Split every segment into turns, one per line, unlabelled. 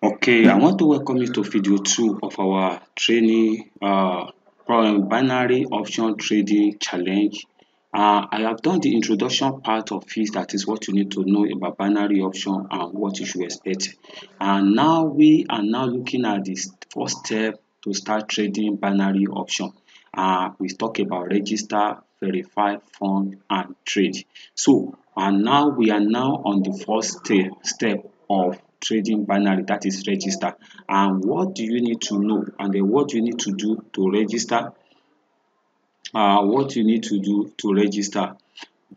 Okay, I want to welcome you to video 2 of our training binary option trading challenge. I have done the introduction part of it, that is what you need to know about binary option and what you should expect. And now we are now looking at this first step to start trading binary option. We talk about register, verify, fund, and trade. So, and now we are now on the first step of trading binary, that is register. And what do you need to know, and then what you need to do to register? What you need to do to register?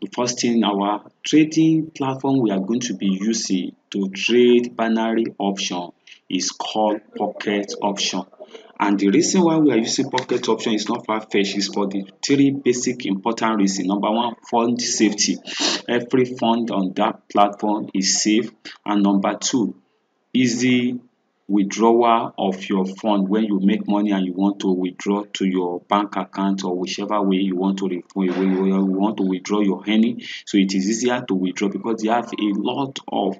The first thing, our trading platform we are going to be using to trade binary option is called pocket option. And the reason why we are using pocket option is not far-fetched, is for the three basic important reasons. Number one, fund safety. Every fund on that platform is safe. And number two, easy withdrawal of your fund. When you make money and you want to withdraw to your bank account, or whichever way you want to withdraw your earning, so it is easier to withdraw because you have a lot of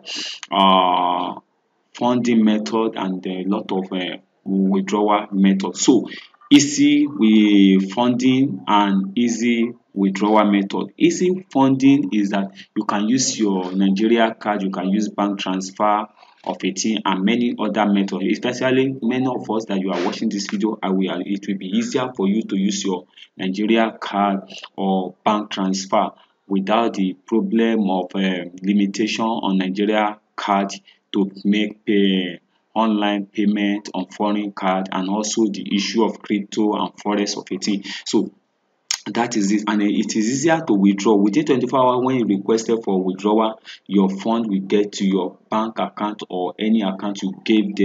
funding method and a lot of withdrawal method. So easy with funding and easy withdrawal method. Easy funding is that you can use your Nigeria card, you can use bank transfer of a thing, and many other methods. Especially many of us that you are watching this video, it will be easier for you to use your Nigeria card or bank transfer without the problem of limitation on Nigeria card to make online payment on foreign card, and also the issue of crypto and forex of a thing. So that is it, and it is easier to withdraw within 24 hours. When you requested for withdrawal, your fund will get to your bank account or any account you give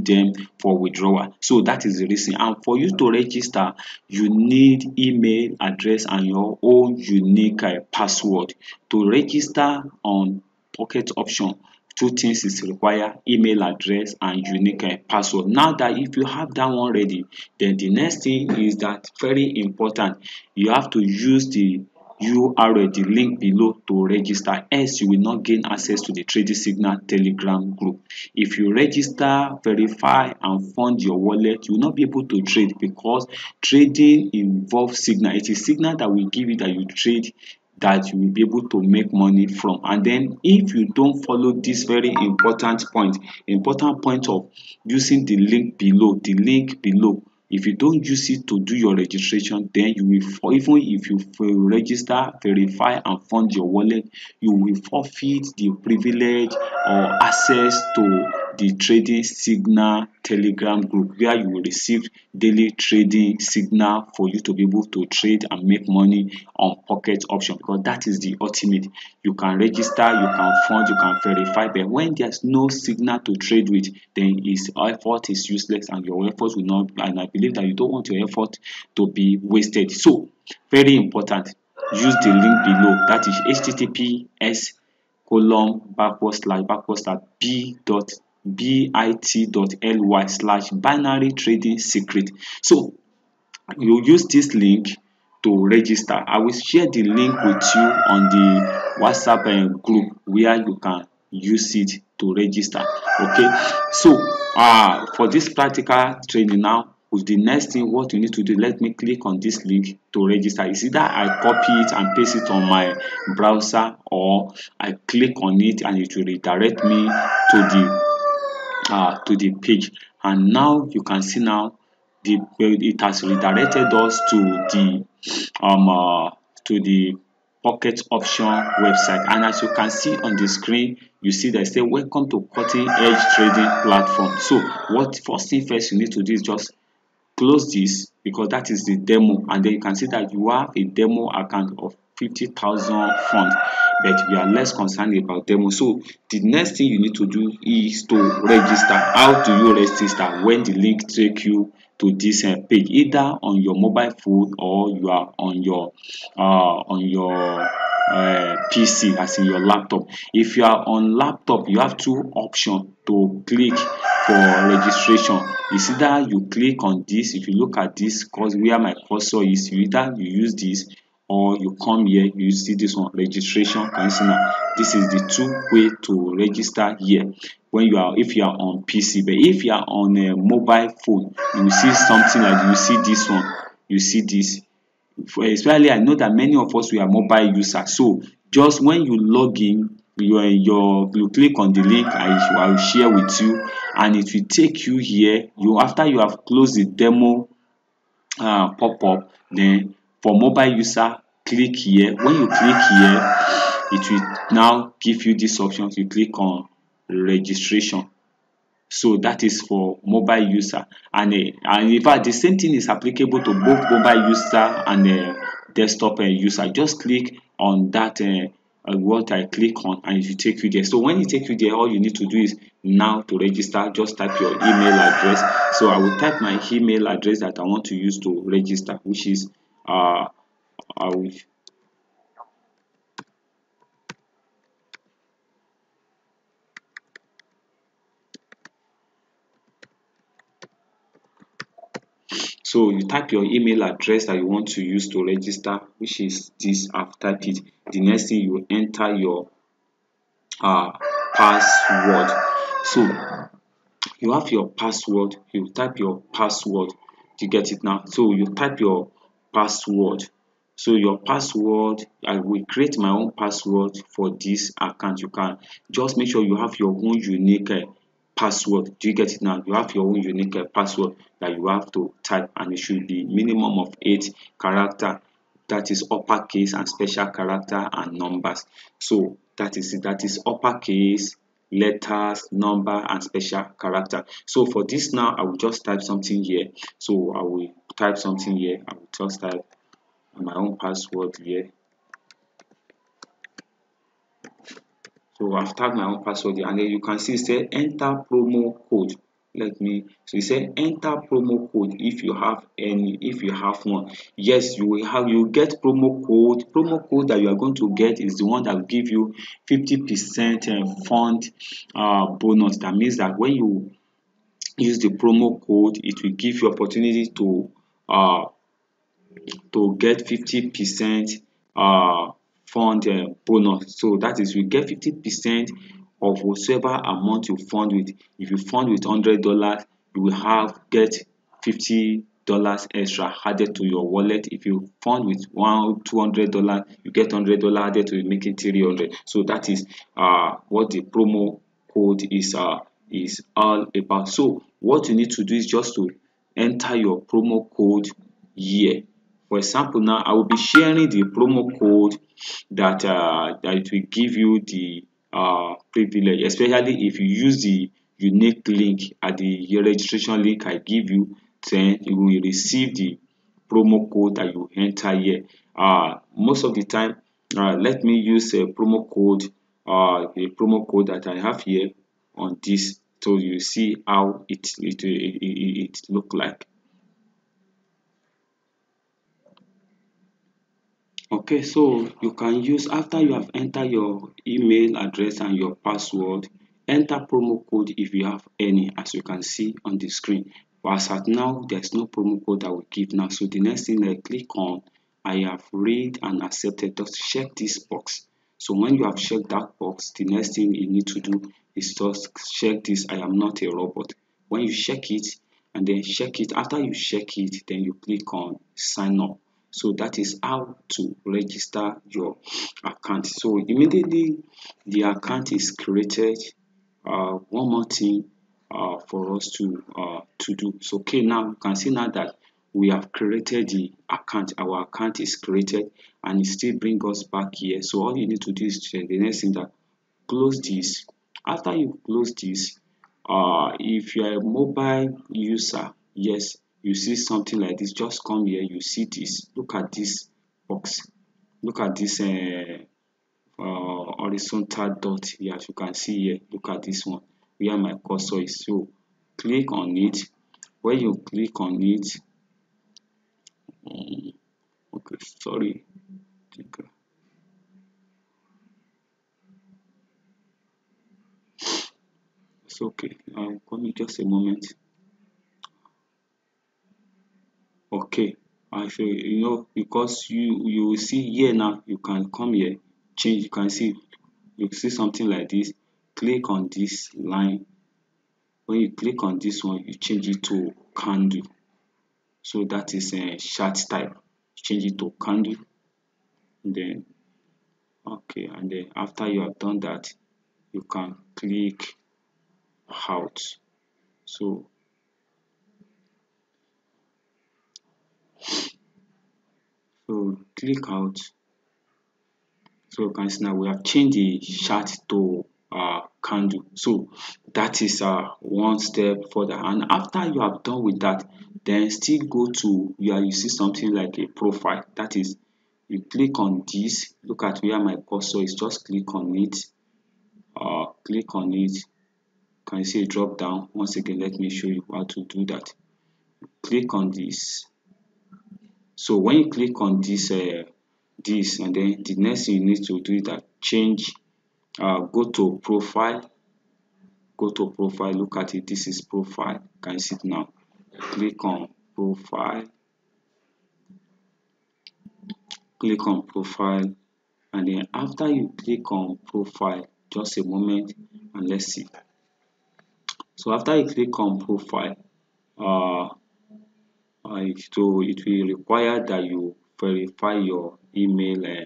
them for withdrawal. So that is the reason. And for you to register, you need email address and your own unique password to register on pocket option. Two things is required: email address and unique password. Now that if you have that one ready, then the next thing is that very important, you have to use the URL, the link below, to register, else you will not gain access to the trading signal telegram group. If you register, verify and fund your wallet, you will not be able to trade, because trading involves signal. It is signal that will give you that you trade, that you will be able to make money from. And then if you don't follow this very important point of using the link below, if you don't use it to do your registration, then you will, even if you register, verify and fund your wallet, you will forfeit the privilege or access to the trading signal telegram group, where you will receive daily trading signal for you to be able to trade and make money on pocket option. Because that is the ultimate. You can register, you can fund, you can verify, but when there's no signal to trade with, then its effort is useless, and your effort will not, and I believe that you don't want your effort to be wasted. So very important, use the link below, that is https bit.ly/binary trading secret. So you use this link to register. I will share the link with you on the WhatsApp group, where you can use it to register. Okay, so for this practical training now, with the next thing, what you need to do, let me click on this link to register. It's either I copy it and paste it on my browser, or I click on it and it will redirect me to the page. And now you can see now it has redirected us to the pocket option website. And as you can see on the screen, you see they say welcome to cutting edge trading platform. So what first thing first you need to do is just close this, because that is the demo, and then you can see that you have a demo account of 50,000 fund, but we are less concerned about demo. So the next thing you need to do is to register. How do you register? When the link take you to this page, either on your mobile phone or you are on your PC, as in your laptop. If you are on laptop, you have two options to click for registration. It's either you click on this, if you look at this, cause where my cursor is, either you use this, or you come here, you see this one, registration. Can you see now? This is the two way to register here when you are, if you are on PC. But if you are on a mobile phone, you will see something like, you see this one, you see this. For especially, I know that many of us, we are mobile users. So just when you log in, you click on the link I will share with you, and it will take you here. You, after you have closed the demo pop up, then for mobile user, click here. When you click here, it will now give you this option. You click on registration. So that is for mobile user, and in fact the same thing is applicable to both mobile user and desktop user. Just click on that what I click on, and it will take you there. So when it take you there, all you need to do is now to register, just type your email address. So I will type my email address that I want to use to register, which is I will. So you type your email address that you want to use to register, which is this. I've typed it. The next thing, you enter your uh, password. So you have your password. You type your password. Do you get it now? So you type your password. So your password, I will create my own password for this account. You can just make sure you have your own unique password. Do you get it now? You have your own unique password that you have to type, and it should be minimum of 8 character. That is uppercase and special character and numbers. So that is it. That is uppercase, letters, number, and special character. So for this now, I will just type something here. So I will type something here. I will just type my own password here. So I've typed my own password here, and then you can see it say enter promo code. Let me, so you say enter promo code if you have any, if you have one. Yes, you will have, you get promo code. Promo code that you are going to get is the one that will give you 50% fund bonus. That means that when you use the promo code, it will give you opportunity uh to get 50% fund bonus. So that is, you get 50% of whatever amount you fund with. If you fund with $100, you will have get $50 extra added to your wallet. If you fund with $200, you get $100 added to it, make it 300. So that is what the promo code is all about. So what you need to do is just to enter your promo code here. For example, now I will be sharing the promo code that it will give you the privilege, especially if you use the unique link at the registration link I give you. Then you will receive the promo code that you enter here. Most of the time, let me use a promo code that I have here on this, so you see how it look like. Okay, so you can use, after you have entered your email address and your password, enter promo code if you have any, as you can see on the screen. But as at now, there's no promo code that will give now. So the next thing I click on, I have read and accepted. Just check this box. So when you have checked that box, the next thing you need to do is just check this, I am not a robot. When you check it, and then check it, after you check it, then you click on sign up. So that is how to register your account. So immediately the account is created, one more thing for us to do. So okay, now you can see now that we have created the account. Our account is created, and it still brings us back here. So all you need to do is check the next thing, that close this. After you close this, if you are a mobile user, yes, you see something like this, just come here, you see this, look at this box, look at this horizontal dot here, as you can see here. Look at this one where my cursor is. So click on it. When you click on it, okay, sorry, it's okay, call me just a moment. Okay, I feel, because you will see here now, you can come here, change, you see something like this, click on this line. When you click on this one, you change it to candle. So that is a chart type. Change it to candle. Then okay, and then after you have done that, you can click out. So click out. So you can see now we have changed the chart to candle. So that is one step further. And after you have done with that, then still go to where you see something like a profile. That is, you click on this. Look at where my cursor is. Just click on it. Click on it. Can you see a drop down? Once again, let me show you how to do that. Click on this. So when you click on this, and then the next thing you need to do is that change. Go to profile. Look at it. This is profile. Can you see it now? Click on profile. Click on profile, and then after you click on profile, just a moment, and let's see. So after you click on profile, uh, so it will require that you verify your email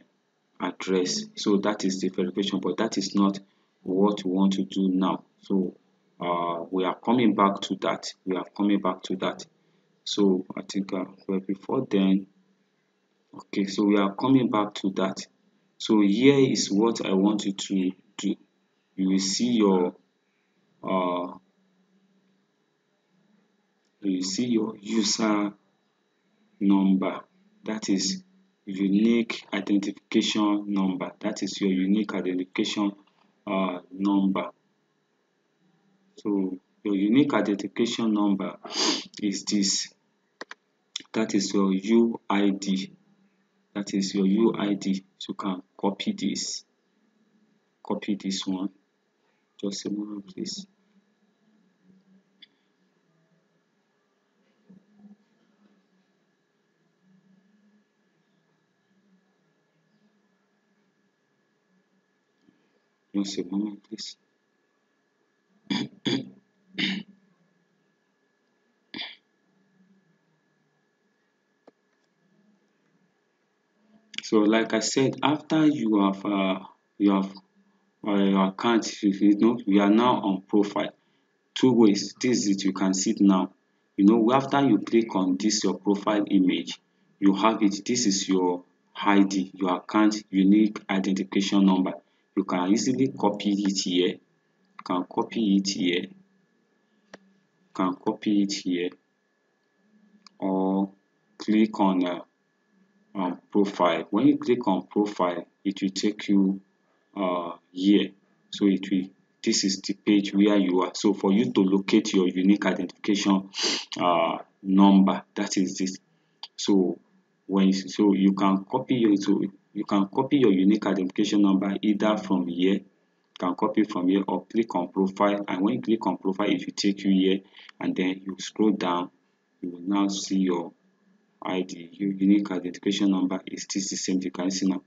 address. So that is the verification, but that is not what we want to do now. So we are coming back to that. So I think but before then, okay, so we are coming back to that. So here is what I want you to do. You will see your uh user number. That is unique identification number. That is your unique identification number. So your unique identification number is this. That is your UID. That is your UID. So you can copy this. Copy this one. Just a moment, please. Just a moment, please. So like I said, after you have your account, we are now on profile. Two ways. This is it. You can see it now. After you click on this your profile image, you have it. This is your ID, your account unique identification number. You can easily copy it here. You can copy it here. You can copy it here, or click on profile. When you click on profile, it will take you here. So this is the page where you are. So for you to locate your unique identification number, that is this. So you can copy your unique identification number either from here. You can copy from here or click on profile, and when you click on profile, it will take you here, and then you scroll down. You will now see your ID. Your unique identification number is this the same. You can see now.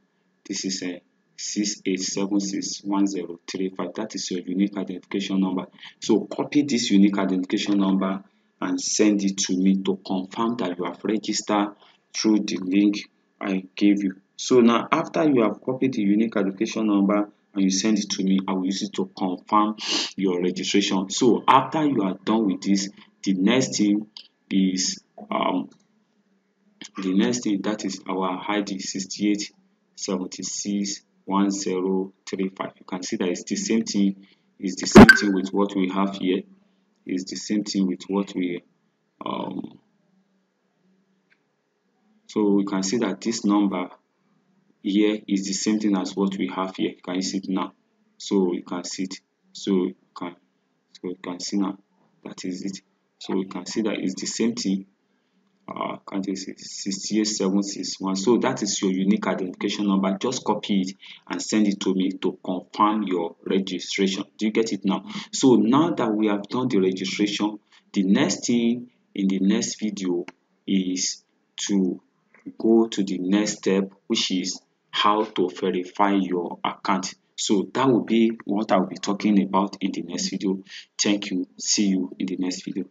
This is a 68761035. That is your unique identification number. So copy this unique identification number and send it to me to confirm that you have registered through the link I gave you. So now after you have copied the unique identification number and you send it to me, I will use it to confirm your registration. So after you are done with this, the next thing is that is our ID 68761035. You can see that it's the same thing. It's the same thing with what we have here. It's the same thing with what we so we can see that this number here is the same thing as what we have here. Can you see it now? So you can see it. So you can see now. That is it. So you can see that it's the same thing. Can't you see 68761? So that is your unique identification number. Just copy it and send it to me to confirm your registration. Do you get it now? So now that we have done the registration, the next thing in the next video is to go to the next step, which is how to verify your account. So that will be what I will be talking about in the next video. Thank you. See you in the next video.